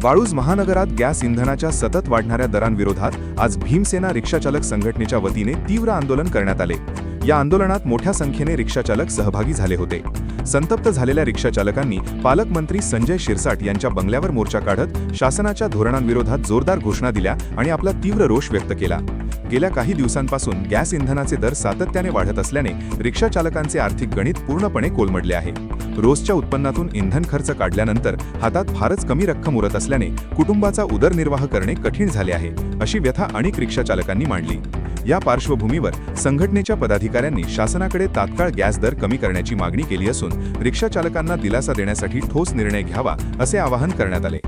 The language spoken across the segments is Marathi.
वाळूज महानगरात गॅस इंधनाच्या सतत वाढणाऱ्या दरांविरोधात आज भीमसेना रिक्षाचालक संघटनेच्या वतीने तीव्र आंदोलन करण्यात आले। या आंदोलनात मोठ्या संख्येने रिक्षाचालक सहभागी झाले होते। संतप्त झालेल्या रिक्षाचालकांनी पालकमंत्री संजय शिरसाट यांच्या बंगल्यावर मोर्चा काढत शासनाच्या धोरणांविरोधात जोरदार घोषणा दिल्या आणि आपला तीव्र रोष व्यक्त केला। गेल्या काही दिवसांपासून गॅस इंधनाचे दर सातत्याने वाढत असल्याने रिक्षाचालकांचे आर्थिक गणित पूर्णपणे कोलमडले आहे। रोजच्या उत्पन्नातून इंधन खर्च काढल्यानंतर हातात फारच कमी रक्कम उरत असल्याने कुटुंबाचा उदरनिर्वाह करणे कठीण झाले आहे, अशी व्यथा अनेक रिक्षाचालकांनी मांडली। या पार्श्वभूमीवर संघटनेच्या पदाधिकाऱ्यांनी शासनाकडे तात्काळ गॅस दर कमी करण्याची मागणी केली असून रिक्षाचालकांना दिलासा देण्यासाठी ठोस निर्णय घ्यावा असे आवाहन करण्यात आले।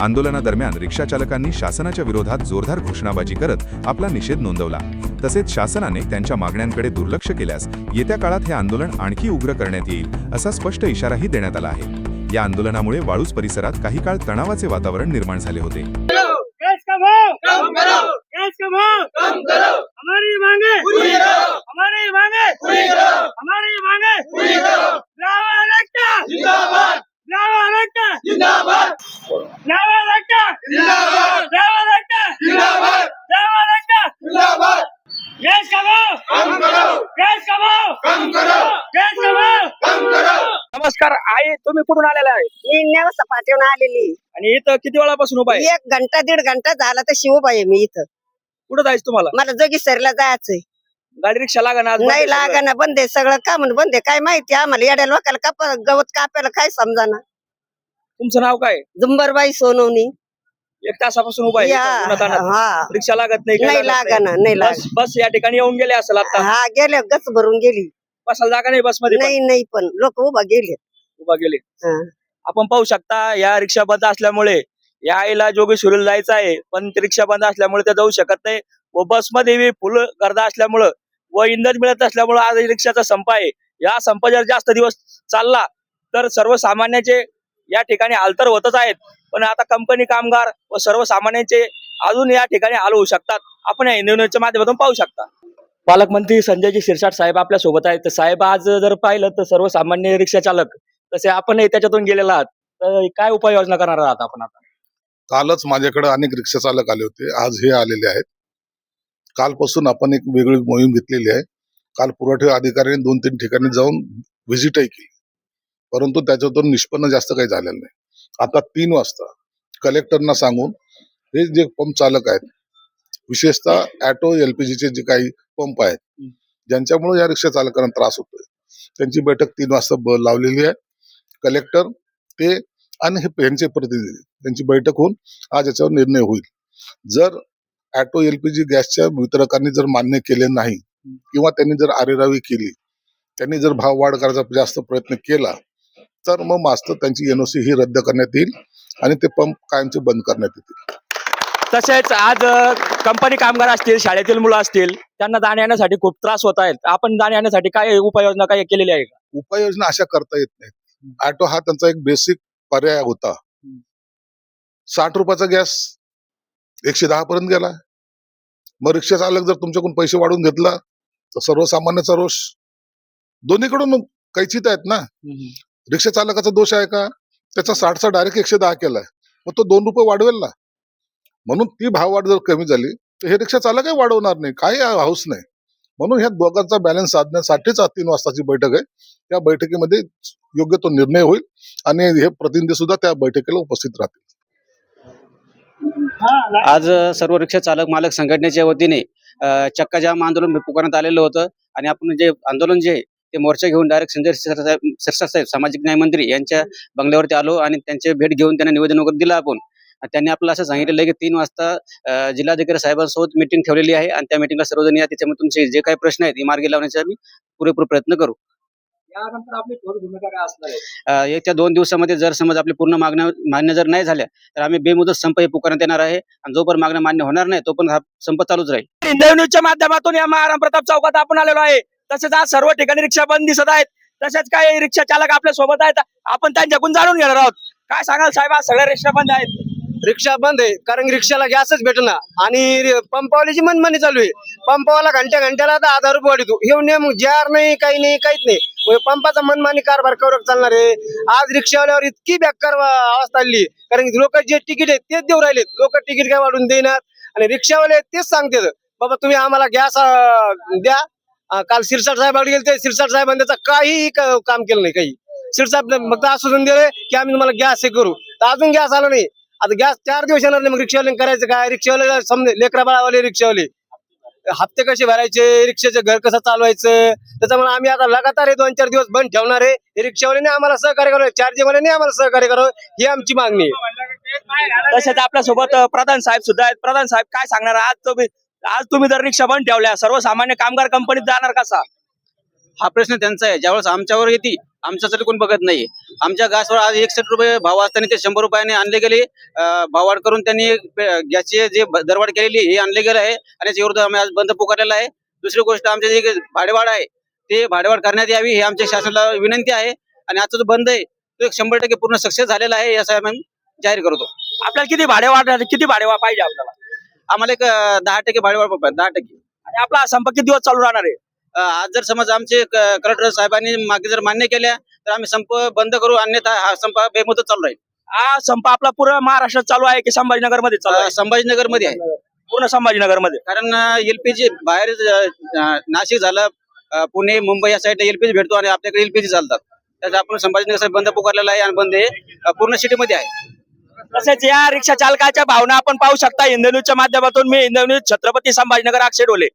आंदोलनादरम्यान रिक्षाचालकांनी शासनाच्या विरोधात जोरदार घोषणाबाजी करत आपला निषेध नोंदवला। तसेच शासनाने त्यांच्या मागण्यांकडे दुर्लक्ष केल्यास येत्या काळात हे आंदोलन आणखी उग्र करण्यात येईल असा स्पष्ट इशाराही देण्यात आला आहे। या आंदोलनामुळे वाळूज परिसरात काही काळ तणावाचे वातावरण निर्माण झाले होते। गैस का भाव कम करो, गैस का भाव कम करो, हमारी मांगे पूरी करो, हमारी मांगे पूरी करो, हमारी मांगे पूरी करो। लावा रक्का जिंदाबाद, लावा रक्का जिंदाबाद, लावा रक्का जिंदाबाद, लावा रक्का जिंदाबाद, लावा रक्का जिंदाबाद। गैस का भाव कम करो, गैस का भाव कम करो, गैस का भाव कम करो। नमस्कार आई, तुम्ही कुठून आलेला आहे? मी नेवसा पाठवून आलेली आणि इथं किती वेळापासून उभा आहे? 1 घंटा 1.5 घंटा झाला तर शिवबाई आहे मी इथं। कुठं जायचं तुम्हाला? मला जोगेश्वरीला जायचंय। गाडी रिक्षा लागा ना आज? बंद आहे नाही सगळं. लागाना, बंद आहे सगळं। का म्हणून बंद आहे काय माहिती आम्हाला, येड्या लोकांना गवत कापायला काय समजाना। तुमचं नाव काय? जुंबरबाई सोनवणी। 1 तासापासून उभा आहे इथं उन्हात आणत. हा रिक्षा लागत नाही, काय नाही लागत लागाना, नाही बस लाग बस या ठिकाणी येऊन गेले असेल आता? हा गेल्या गच भरून गेली। बसायला जागा नाही बस मध्ये? नाही नाही पण लोक उभा गेले। उभा गेले। हा. आपण पाहू शकता या रिक्षा बंद असल्यामुळे या आईला जोगेश्वरीला जायचं आहे, पण ती रिक्षा बंद असल्यामुळे त्या जाऊ शकत नाही व बसमध्ये फुल गर्दा असल्यामुळं व इंधन मिळत असल्यामुळं आज रिक्षाचा संप आहे। या संप जर जास्त दिवस चालला तर सर्वसामान्यांचे या ठिकाणी हाल तर होतच आहेत, पण आता कंपनी कामगार व सर्वसामान्यांचे अजून या ठिकाणी हाल होऊ शकतात। आपण या न्यूजच्या माध्यमातून पाहू शकता। पालकमंत्री संजयजी शिरसाट साहेब आपल्या सोबत आहेत। तर साहेब, आज जर पाहिलं तर सर्वसामान्य रिक्षा चालक तसे आपण त्याच्यातून गेलेला आहात, तर काय उपाययोजना करणार आहात आपण आता? कालच माझ्याकडे अनेक रिक्षा चालक आले होते, आज हे आलेले आहेत। कालपासून आपण एक वेगळी मोहीम घेतलेली आहे। काल पुरवठा अधिकाऱ्यांनी 2-3 ठिकाणी जाऊन व्हिजिटही केली, परंतु त्याच्यातून निष्पन्न जास्त काही झालेलं नाही। आता 3 वाजता कलेक्टरना सांगून हे जे पंप चालक आहेत, विशेषतः ॲटो LPGचे जे काही पंप आहेत, ज्यांच्यामुळे या रिक्षा चालकांना त्रास होतोय, त्यांची बैठक 3 वाजता लावलेली आहे। कलेक्टर ते आणि यांचे प्रतिनिधी त्यांची बैठक होऊन आज याच्यावर निर्णय होईल। जर ॲटो LPG गॅसच्या वितरकांनी जर मान्य केले नाही किंवा त्यांनी जर आरेरावी केली, त्यांनी जर भाव वाढ करायचा जास्त प्रयत्न केला, तर मग मास्तर त्यांची NOC ही रद्द करण्यात येईल आणि ते पंप कायमचे बंद करण्यात येतील। तसेच आज कंपनी कामगार असतील, शाळेतील मुलं असतील, त्यांना जाण्या येण्यासाठी खूप त्रास होत आहेत। आपण जाण्या येण्यासाठी काय उपाययोजना काय केलेली आहे का? उपाययोजना अशा करता येत नाहीत। ऑटो हा त्यांचा एक बेसिक पर्याय होता। 60 रुपयाचा गॅस 110 पर्यंत गेला। मग रिक्षा चालक जर तुमच्याकडून पैसे वाढवून घेतला तर सर्वसामान्याचा रोष दोन्हीकडून कैचित आहेत ना। रिक्षा चालकाचा दोष आहे का? त्याचा 60चा डायरेक्ट 110 केलाय, मग तो 2 रुपये वाढवेल ना। म्हणून ती भाववाढ जर कमी झाली तर हे रिक्षा चालकही वाढवणार नाही, काही हाऊस नाही। म्हणून ह्या दोघांचा बॅलन्स साधण्यासाठीच 3 वाजताची बैठक आहे। त्या बैठकीमध्ये योग्य तो निर्णय होईल आणि हे प्रतिनिधी सुद्धा त्या बैठकीला उपस्थित राहतील। आज सर्व रिक्षा चालक मालक संघटनेच्या वतीने चक्काजाम आंदोलन पुकारण्यात आलेलं होतं आणि आपण जे आंदोलन जे आहे ते मोर्चा घेऊन डायरेक्ट संजय शिरसाट साहेब सामाजिक न्याय मंत्री यांच्या बंगल्यावरती आलो आणि त्यांचे भेट घेऊन त्यांना निवेदन वगैरे दिलं आपण। त्यांनी आपलं असं सांगितलेलं आहे की 3 वाजता जिल्हाधिकारी साहेबांसोबत मीटिंग ठेवलेली आहे आणि त्या मीटिंगला सर्वजण या, त्याच्यामध्ये तुमचे जे काही प्रश्न आहेत ते मार्गी लावण्याचा आम्ही पुरेपूर प्रयत्न करू। यानंतर आपली ठोस भूमिका काय असणार आहे? येत्या 2 दिवसामध्ये जर समज आपली पूर्ण मागण्या जर नाही झाल्या तर आम्ही बेमुदत संप हे पुकारण्यात येणार आहे आणि जोपर्यंत मागण्या मान्य होणार नाही तोपर्यंत हा संप चालूच राहील। हिंदवी न्यूजच्या माध्यमातून या महाराम प्रताप चौकात आपण आलेलो आहे। तसेच आज सर्व ठिकाणी रिक्षा बंद दिसत आहेत। तसेच काही रिक्षा चालक आपल्या सोबत आहेत, आपण त्यांच्याकडून जाणून घेणार आहोत। काय सांगाल साहेब, आज सगळ्या रिक्षा बंद आहेत? रिक्षा बंद आहे कारण रिक्षाला गॅसच भेटना आणि पंपवाल्याची मनमानी चालू आहे। पंपवाला घंट्याला 10,000 रुपये वाढतो, हे नेम जार नाही, काही नाही, काहीच नाही। पंपाचा मनमानी कारभार कवर चालणार आहे. आज रिक्षावाल्यावर इतकी बेकार अवस्था आली, कारण लोक जे तिकीट आहे तेच देऊ राहिलेत. लोक तिकीट काय वाढून देणार आणि रिक्षावाले तेच सांगतात बाबा तुम्ही आम्हाला गॅस द्या. काल शिरसाट साहेबांकडे गेले ते शिरसाट साहेबांनी त्याचं काही काम केलं नाही. काही शिरसाट फक्त आश्वासन दिले की आम्ही तुम्हाला गॅस हे करू, तर अजून गॅस आला नाही. आता गॅस 4 दिवस येणार नाही, मग रिक्षावाले करायचं काय? रिक्षावाले समजे लेकरा बाळावाले रिक्षावाले हप्ते कसे भरायचे, रिक्षाचं घर कसं चालवायचं, त्याच्यामुळे आम्ही आता लगातार 2-4 दिवस बंद ठेवणार आहे. हे रिक्षावाल्याने आम्हाला सहकार्य करावं, चार्जिंगवाल्याने आम्हाला सहकार्य करावं, ही आमची मागणी आहे. तसेच आपल्या सोबत प्रधान साहेब सुद्धा आहेत. प्रधान साहेब काय सांगणार? आज तुम्ही जर रिक्षा बंद ठेवल्या, सर्वसामान्य कामगार कंपनीत जाणार कसा? हा प्रश्न त्यांचा आहे. ज्यावेळेस आमच्यावर येते आमच्यासाठी कोण बघत नाही. आमच्या गॅसवर आज 61 रुपये भाव असताना ते 100 रुपयाने आणले गेले. भाववाढ करून त्यांनी गॅसचे जे दरवाढ केलेली हे आणले गेले आहे आणि याच्या विरुद्ध आम्ही आज बंद पुकारलेला आहे. दुसरी गोष्ट आमचे जे भाडेवाढ आहे ते भाडेवाढ करण्यात यावी ही आमच्या शासनाला विनंती आहे. आणि आजचा जो बंद आहे तो 100% पूर्ण सक्सेस झालेला आहे असं आम्ही जाहीर करतो. आपल्याला किती भाडेवाढ पाहिजे? आम्हाला एक 10% भाडेवाढ पाहिजे, 10%. आणि आपला हा संप किती दिवस चालू राहणार आहे? आज जर समज आमचे कलेक्टर साहेबांनी मागे जर मान्य केल्या तर आम्ही संप बंद करू, अन्यथा हा संप बेमुदत चालू राहील. हा संप आपला पूर्ण महाराष्ट्रात चालू आहे की संभाजीनगर मध्ये चालू आहे? संभाजीनगर मध्ये आहे, पूर्ण संभाजीनगर मध्ये. कारण एलपीजी बाहेर नाशिक झालं, पुणे मुंबई या साईडला एलपीजी भेटतो आणि आपल्याकडे एलपीजी चालतात. त्याचा आपण संभाजीनगर साहेब बंद पुकारलेला आहे आणि बंद हे पूर्ण सिटीमध्ये आहे. तसेच या रिक्षा चालकाच्या भावना आपण पाहू शकता हिंदू न्यूजच्या माध्यमातून. मी हिंदू न्यूज छत्रपती संभाजीनगर अक्षय डोले.